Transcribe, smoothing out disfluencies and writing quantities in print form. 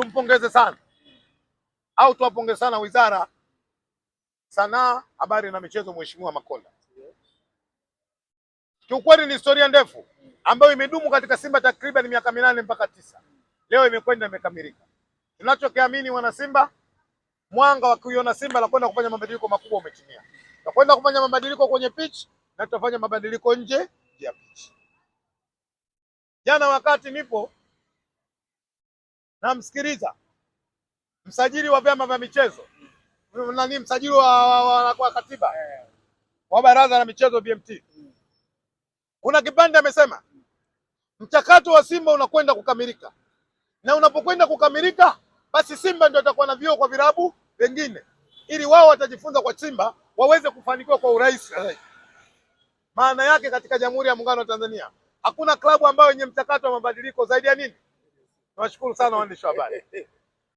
tumpongeze sana au tuwapongeze sana Wizara Sanaa, Habari na Michezo, Mheshimiwa Makonda. Kiukweli ni historia ndefu ambayo imedumu katika Simba takriban miaka 8 mpaka 9. Leo imekwenda imekamilika. Tunachokiamini wana Simba, mwanga wa kuiona Simba la kwenda kufanya mabadiliko makubwa umetimia. Tutakwenda kufanya mabadiliko kwenye pitch na tutafanya mabadiliko nje ya pitch. Jana wakati nipo namsikiliza msajili wa vyama vya michezo, msajili wa katiba wa baraza la michezo BMT, kuna kipande amesema mchakato wa Simba unakwenda kukamilika, na unapokwenda kukamilika basi Simba ndio atakuwa na vioo kwa vilabu vingine, ili wao watajifunza kwa Simba waweze kufanikiwa kwa urahisi. Maana yake katika Jamhuri ya Muungano wa Tanzania hakuna klabu ambayo yenye mchakato wa mabadiliko zaidi ya nini? Nawashukuru sana waandishi wa habari.